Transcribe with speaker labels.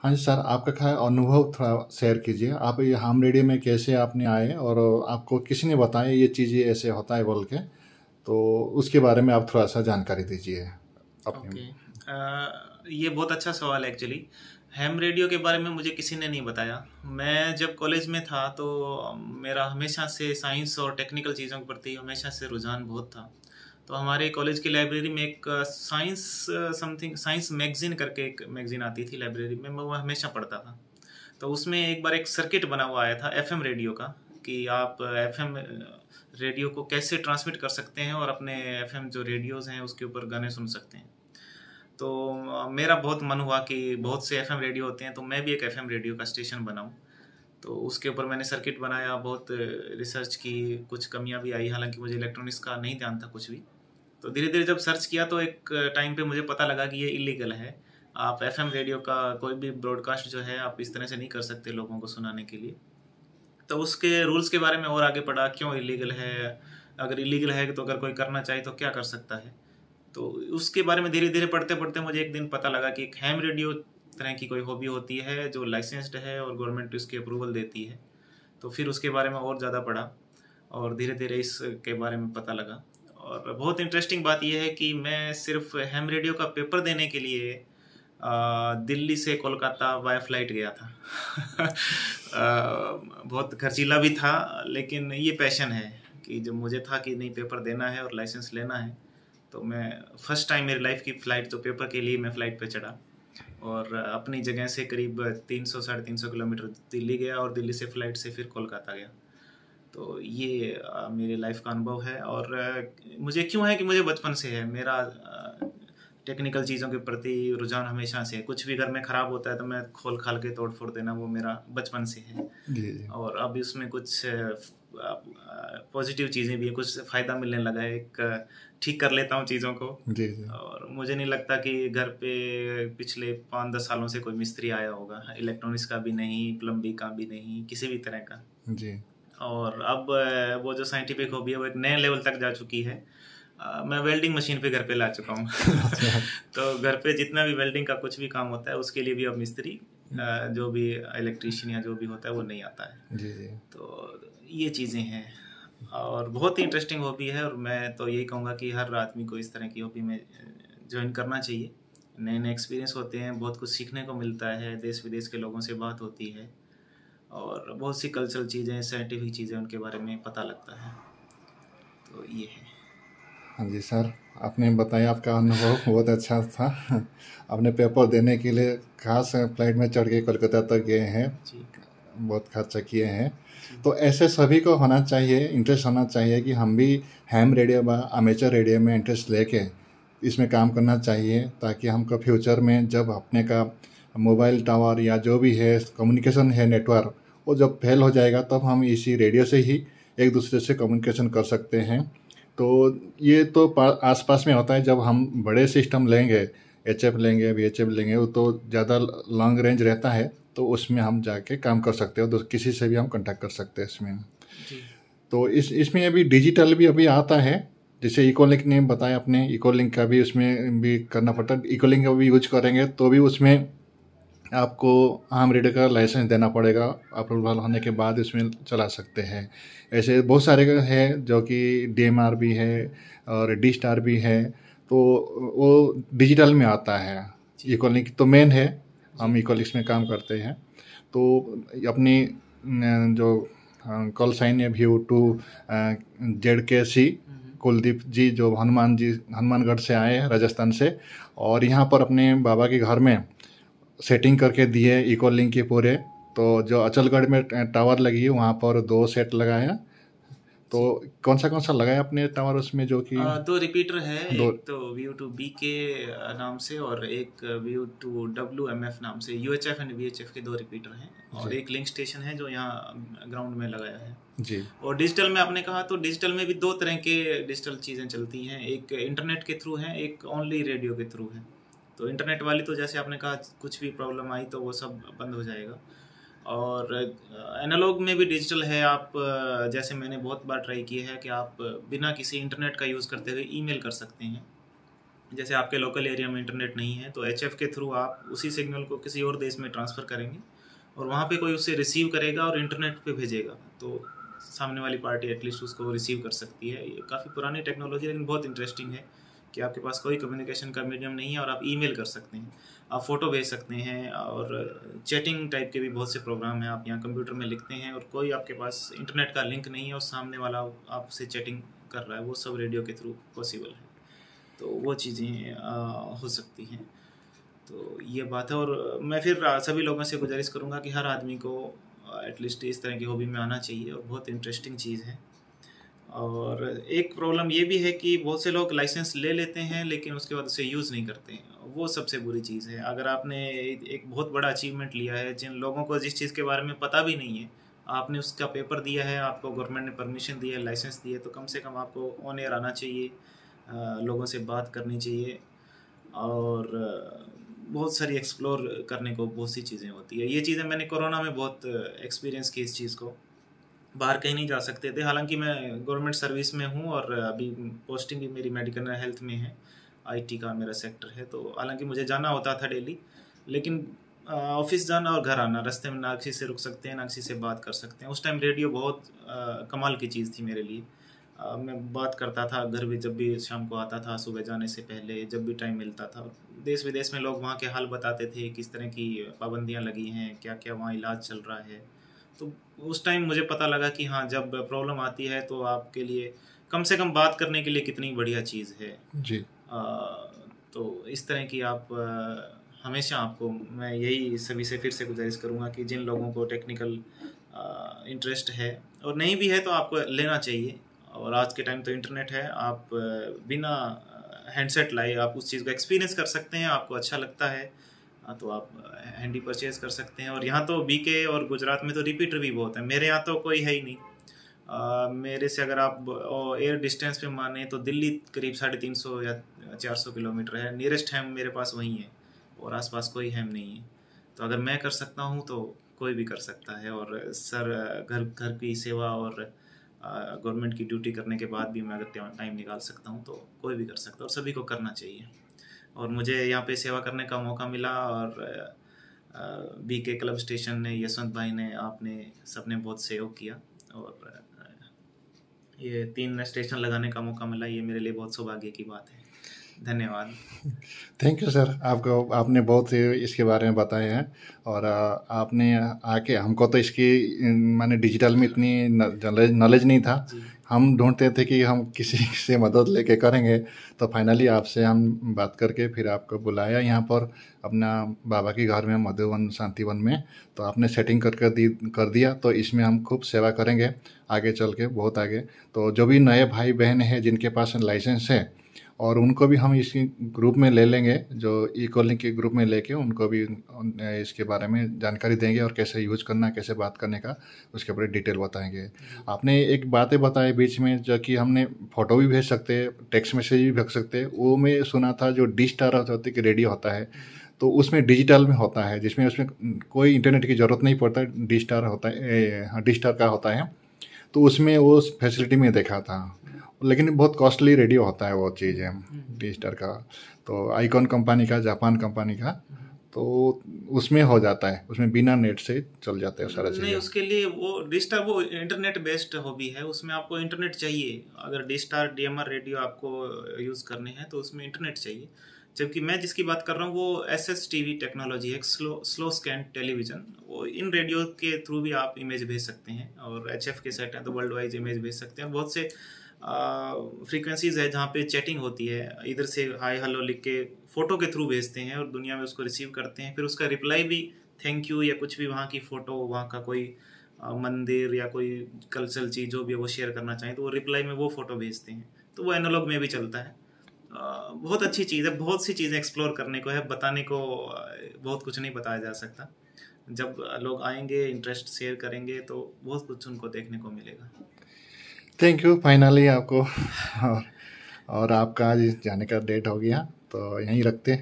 Speaker 1: हाँ जी सर, आपका क्या अनुभव थोड़ा शेयर कीजिए। आप ये ham रेडियो में कैसे आपने आए और आपको किसी ने बताया ये चीज़ ये ऐसे होता है बोल के, तो उसके बारे में आप थोड़ा सा जानकारी दीजिए अपने।
Speaker 2: ओके। ये बहुत अच्छा सवाल है एक्चुअली। हैम रेडियो के बारे में मुझे किसी ने नहीं बताया। मैं जब कॉलेज में था तो मेरा हमेशा से साइंस और टेक्निकल चीज़ों के प्रति हमेशा से रुझान बहुत था। तो हमारे कॉलेज की लाइब्रेरी में एक साइंस समथिंग साइंस मैगजीन करके एक मैगजीन आती थी लाइब्रेरी में, मैं वो हमेशा पढ़ता था। तो उसमें एक बार एक सर्किट बना हुआ आया था एफएम रेडियो का, कि आप एफएम रेडियो को कैसे ट्रांसमिट कर सकते हैं और अपने एफएम जो रेडियोज़ हैं उसके ऊपर गाने सुन सकते हैं। तो मेरा बहुत मन हुआ कि बहुत से एफएम रेडियो होते हैं तो मैं भी एक एफएम रेडियो का स्टेशन बनाऊं। तो उसके ऊपर मैंने सर्किट बनाया, बहुत रिसर्च की, कुछ कमियां भी आई, हालांकि मुझे इलेक्ट्रॉनिक्स का नहीं ध्यान था कुछ भी। तो धीरे धीरे जब सर्च किया तो एक टाइम पे मुझे पता लगा कि ये इलीगल है। आप एफएम रेडियो का कोई भी ब्रॉडकास्ट जो है आप इस तरह से नहीं कर सकते लोगों को सुनाने के लिए। तो उसके रूल्स के बारे में और आगे पढ़ा, क्यों इलीगल है, अगर इलीगल है तो अगर कोई करना चाहे तो क्या कर सकता है। तो उसके बारे में धीरे धीरे पढ़ते पढ़ते मुझे एक दिन पता लगा कि एक हैम रेडियो तरह की कोई हॉबी होती है जो लाइसेंस्ड है और गवर्नमेंट उसकी अप्रूवल देती है। तो फिर उसके बारे में और ज़्यादा पढ़ा और धीरे धीरे इसके बारे में पता लगा। और बहुत इंटरेस्टिंग बात यह है कि मैं सिर्फ हैम रेडियो का पेपर देने के लिए दिल्ली से कोलकाता बाय फ्लाइट गया था। बहुत खर्चीला भी था, लेकिन ये पैशन है कि जब मुझे था कि नहीं पेपर देना है और लाइसेंस लेना है, तो मैं फर्स्ट टाइम मेरी लाइफ की फ़्लाइट, तो पेपर के लिए मैं फ़्लाइट पे चढ़ा और अपनी जगह से करीब 300 350 किलोमीटर दिल्ली गया और दिल्ली से फ़्लाइट से फिर कोलकाता गया। तो ये मेरी लाइफ का अनुभव है। और मुझे क्यों है कि मुझे बचपन से है, मेरा टेक्निकल चीज़ों के प्रति रुझान हमेशा से है। कुछ भी घर में ख़राब होता है तो मैं खोल खाल के तोड़ फोड़ देना, वो मेरा बचपन से है।
Speaker 1: जी जी।
Speaker 2: और अब इसमें कुछ पॉजिटिव चीज़ें भी हैं, कुछ फ़ायदा मिलने लगा है, एक ठीक कर लेता हूँ चीज़ों को।
Speaker 1: जी जी।
Speaker 2: और मुझे नहीं लगता कि घर पे पिछले 5-10 सालों से कोई मिस्त्री आया होगा, इलेक्ट्रॉनिक्स का भी नहीं, प्लम्बिंग का भी नहीं, किसी भी तरह का।
Speaker 1: जी।
Speaker 2: और अब वो जो साइंटिफिक हॉबी है वो एक नए लेवल तक जा चुकी है। मैं वेल्डिंग मशीन पे घर पे ला चुका हूँ।
Speaker 1: अच्छा।
Speaker 2: तो घर पे जितना भी वेल्डिंग का कुछ भी काम होता है उसके लिए भी अब मिस्त्री, जो भी इलेक्ट्रिशियन या जो भी होता है वो नहीं आता है।
Speaker 1: जी जी।
Speaker 2: तो ये चीज़ें हैं और बहुत ही इंटरेस्टिंग हॉबी है। और मैं तो यही कहूँगा कि हर आदमी को इस तरह की हॉबी में ज्वाइन करना चाहिए। नए नए एक्सपीरियंस होते हैं, बहुत कुछ सीखने को मिलता है, देश विदेश के लोगों से बात होती है और बहुत सी कल्चरल चीज़ें, साइंटिफिक चीज़ें, उनके बारे में पता लगता है। तो ये है।
Speaker 1: हाँ जी सर, आपने बताया आपका अनुभव बहुत अच्छा था। आपने पेपर देने के लिए खास फ्लाइट में चढ़ के कोलकाता तक गए हैं,
Speaker 2: जी
Speaker 1: बहुत खर्चा किए हैं।
Speaker 2: जी
Speaker 1: तो ऐसे सभी को होना चाहिए, इंटरेस्ट होना चाहिए कि हम भी हैम रेडियो व अमेचर रेडियो में इंटरेस्ट लेके इसमें काम करना चाहिए, ताकि हमको फ्यूचर में जब अपने का मोबाइल टावर या जो भी है कम्युनिकेशन है नेटवर्क, वो जब फेल हो जाएगा तब हम इसी रेडियो से ही एक दूसरे से कम्युनिकेशन कर सकते हैं। तो ये तो आसपास में होता है। जब हम बड़े सिस्टम लेंगे, एचएफ लेंगे, वीएचएफ लेंगे, वो तो ज़्यादा लॉन्ग रेंज रहता है, तो उसमें हम जाके काम कर सकते हो, तो किसी से भी हम कांटेक्ट कर सकते हैं इसमें।
Speaker 2: जी
Speaker 1: तो इसमें अभी डिजिटल भी अभी आता है, जैसे इकोलिंक ने बताया, अपने इकोलिंक का भी उसमें भी करना पड़ता है। इकोलिंक का भी यूज करेंगे तो भी उसमें आपको आम रेडियो का लाइसेंस देना पड़ेगा, अप्रूवल होने के बाद इसमें चला सकते हैं। ऐसे बहुत सारे हैं जो कि डीएमआर भी है और डी स्टार भी है, तो वो डिजिटल में आता है।
Speaker 2: जी
Speaker 1: इकोलिंक तो मेन है, हम
Speaker 2: जी
Speaker 1: इकोलिक्स में काम करते हैं। तो अपनी जो कॉल साइन है VU2ZKC कुलदीप जी, जो हनुमान जी हनुमानगढ़ से आए हैं राजस्थान से, और यहाँ पर अपने बाबा के घर में सेटिंग करके दिए इको लिंक के पूरे। तो जो अचलगढ़ में टावर लगी है वहाँ पर 2 सेट लगाया। तो
Speaker 2: जी।
Speaker 1: कौन सा लगाया अपने टावर उसमें, जो कि
Speaker 2: 2 रिपीटर है,
Speaker 1: दो।
Speaker 2: एक तो VU2BK नाम से और एक VU2WMF नाम से। UHF एंड VHF के 2 रिपीटर हैं और
Speaker 1: जी
Speaker 2: एक लिंक स्टेशन है जो यहाँ ग्राउंड में लगाया है।
Speaker 1: जी।
Speaker 2: और डिजिटल में आपने कहा, तो डिजिटल में भी 2 तरह के डिजिटल चीज़ें चलती हैं, एक इंटरनेट के थ्रू है, एक ओनली रेडियो के थ्रू है। तो इंटरनेट वाली तो जैसे आपने कहा कुछ भी प्रॉब्लम आई तो वो सब बंद हो जाएगा। और एनालॉग में भी डिजिटल है। आप जैसे मैंने बहुत बार ट्राई किया है कि आप बिना किसी इंटरनेट का यूज़ करते हुए ईमेल कर सकते हैं। जैसे आपके लोकल एरिया में इंटरनेट नहीं है तो HF के थ्रू आप उसी सिग्नल को किसी और देश में ट्रांसफ़र करेंगे और वहाँ पे कोई उसे रिसीव करेगा और इंटरनेट पे भेजेगा, तो सामने वाली पार्टी एटलीस्ट उसको रिसीव कर सकती है। ये काफ़ी पुरानी टेक्नोलॉजी है लेकिन बहुत इंटरेस्टिंग है कि आपके पास कोई कम्युनिकेशन का मीडियम नहीं है और आप ईमेल कर सकते हैं, आप फ़ोटो भेज सकते हैं, और चैटिंग टाइप के भी बहुत से प्रोग्राम हैं। आप यहाँ कंप्यूटर में लिखते हैं और कोई आपके पास इंटरनेट का लिंक नहीं है और सामने वाला आपसे चैटिंग कर रहा है, वो सब रेडियो के थ्रू पॉसिबल है। तो वो चीज़ें हो सकती हैं। तो ये बात है, और मैं फिर सभी लोगों से गुजारिश करूँगा कि हर आदमी को एटलीस्ट इस तरह की हॉबी में आना चाहिए और बहुत इंटरेस्टिंग चीज़ है। और एक प्रॉब्लम ये भी है कि बहुत से लोग लाइसेंस ले लेते हैं लेकिन उसके बाद उसे यूज़ नहीं करते हैं, वो सबसे बुरी चीज़ है। अगर आपने एक बहुत बड़ा अचीवमेंट लिया है, जिन लोगों को जिस चीज़ के बारे में पता भी नहीं है, आपने उसका पेपर दिया है, आपको गवर्नमेंट ने परमिशन दिया है, लाइसेंस दिया है, तो कम से कम आपको ऑन एयर आना चाहिए, लोगों से बात करनी चाहिए, और बहुत सारी एक्सप्लोर करने को बहुत सी चीज़ें होती है। ये चीज़ें मैंने कोरोना में बहुत एक्सपीरियंस की इस चीज़ को। बाहर कहीं नहीं जा सकते थे, हालांकि मैं गवर्नमेंट सर्विस में हूँ और अभी पोस्टिंग भी मेरी मेडिकल हेल्थ में है, IT का मेरा सेक्टर है, तो हालांकि मुझे जाना होता था डेली, लेकिन ऑफिस जाना और घर आना, रास्ते में ना किसी से रुक सकते हैं ना किसी से बात कर सकते हैं। उस टाइम रेडियो बहुत कमाल की चीज़ थी मेरे लिए। मैं बात करता था घर भी, जब भी शाम को आता था, सुबह जाने से पहले जब भी टाइम मिलता था। देश विदेश में लोग वहाँ के हाल बताते थे, किस तरह की पाबंदियाँ लगी हैं, क्या क्या वहाँ इलाज चल रहा है। तो उस टाइम मुझे पता लगा कि हाँ, जब प्रॉब्लम आती है तो आपके लिए कम से कम बात करने के लिए कितनी बढ़िया चीज़ है
Speaker 1: जी।
Speaker 2: तो इस तरह की आप हमेशा, आपको मैं यही सभी से फिर से गुजारिश करूँगा कि जिन लोगों को टेक्निकल इंटरेस्ट है और नहीं भी है तो आपको लेना चाहिए। और आज के टाइम तो इंटरनेट है, आप बिना हैंडसेट लाए आप उस चीज़ को एक्सपीरियंस कर सकते हैं। आपको अच्छा लगता है तो आप हैंडी परचेज कर सकते हैं। और यहाँ तो BK और गुजरात में तो रिपीटर भी बहुत है, मेरे यहाँ तो कोई है ही नहीं। मेरे से अगर आप एयर डिस्टेंस पे माने तो दिल्ली करीब 350 या 400 किलोमीटर है, नियरेस्ट हैम मेरे पास वहीं है और आसपास कोई हैम नहीं है। तो अगर मैं कर सकता हूँ तो कोई भी कर सकता है। और सर, घर की सेवा और गवर्नमेंट की ड्यूटी करने के बाद भी मैं अगर टाइम निकाल सकता हूँ तो कोई भी कर सकता है और सभी को करना चाहिए। और मुझे यहाँ पे सेवा करने का मौका मिला और BK क्लब स्टेशन ने, यशवंत भाई ने, आपने सबने बहुत सहयोग किया और ये 3 स्टेशन लगाने का मौका मिला, ये मेरे लिए बहुत सौभाग्य की बात है। धन्यवाद।
Speaker 1: थैंक यू सर, आपने बहुत से इसके बारे में बताया है और आपने आके हमको तो इसकी माने डिजिटल में इतनी नॉलेज नहीं था। हम ढूंढते थे कि हम किसी से मदद लेके करेंगे, तो फाइनली आपसे हम बात करके फिर आपको बुलाया यहाँ पर अपना बाबा के घर में, मधुवन शांतिवन में। तो आपने सेटिंग कर दिया। तो इसमें हम खूब सेवा करेंगे आगे चल के, बहुत आगे। तो जो भी नए भाई बहन हैं जिनके पास लाइसेंस है, और उनको भी हम इसी ग्रुप में ले लेंगे, जो ई-कॉलिंग के ग्रुप में लेके उनको भी इसके बारे में जानकारी देंगे और कैसे यूज करना, कैसे बात करने का, उसके ऊपर डिटेल बताएंगे। आपने एक बातें बताई बीच में, जो कि हमने फ़ोटो भी भेज सकते हैं, टेक्स्ट मैसेज भी भेज सकते हैं। वो मैं सुना था जो D-Star होती है कि रेडियो होता है, तो उसमें डिजिटल में होता है, जिसमें उसमें कोई इंटरनेट की ज़रूरत नहीं पड़ता। D-Star होता है, D-Star का होता है। तो उसमें वो फैसिलिटी में देखा था, लेकिन बहुत कॉस्टली रेडियो होता है वो चीज़ है D-Star का। तो आइकॉन कंपनी का, जापान कंपनी का, तो उसमें हो जाता है, उसमें बिना नेट से चल जाते हैं सारा चीज़।
Speaker 2: नहीं, उसके लिए वो D-Star वो इंटरनेट बेस्ड हॉबी है, उसमें आपको इंटरनेट चाहिए। अगर D-Star DMR रेडियो आपको यूज़ करने हैं तो उसमें इंटरनेट चाहिए। जबकि मैं जिसकी बात कर रहा हूँ वो SSTV टेक्नोलॉजी है, स्लो स्कैन टेलीविज़न। वो इन रेडियो के थ्रू भी आप इमेज भेज सकते हैं, और HF के सेट हैं तो वर्ल्ड वाइज इमेज भेज सकते हैं। बहुत से फ्रीक्वेंसीज है जहाँ पे चैटिंग होती है, इधर से हाय हेलो लिख के फ़ोटो के थ्रू भेजते हैं और दुनिया में उसको रिसीव करते हैं। फिर उसका रिप्लाई भी थैंक यू या कुछ भी, वहाँ की फ़ोटो, वहाँ का कोई मंदिर या कोई कल्चरल चीज़ जो भी वो शेयर करना चाहें तो वो रिप्लाई में वो फ़ोटो भेजते हैं। तो वो एनालॉग में भी चलता है। बहुत अच्छी चीज़ है, बहुत सी चीज़ें एक्सप्लोर करने को है, बताने को बहुत कुछ नहीं बताया जा सकता। जब लोग आएंगे, इंटरेस्ट शेयर करेंगे तो बहुत कुछ उनको देखने को मिलेगा।
Speaker 1: थैंक यू फाइनली आपको। और आपका आज जाने का डेट हो गया, तो यहीं रखते।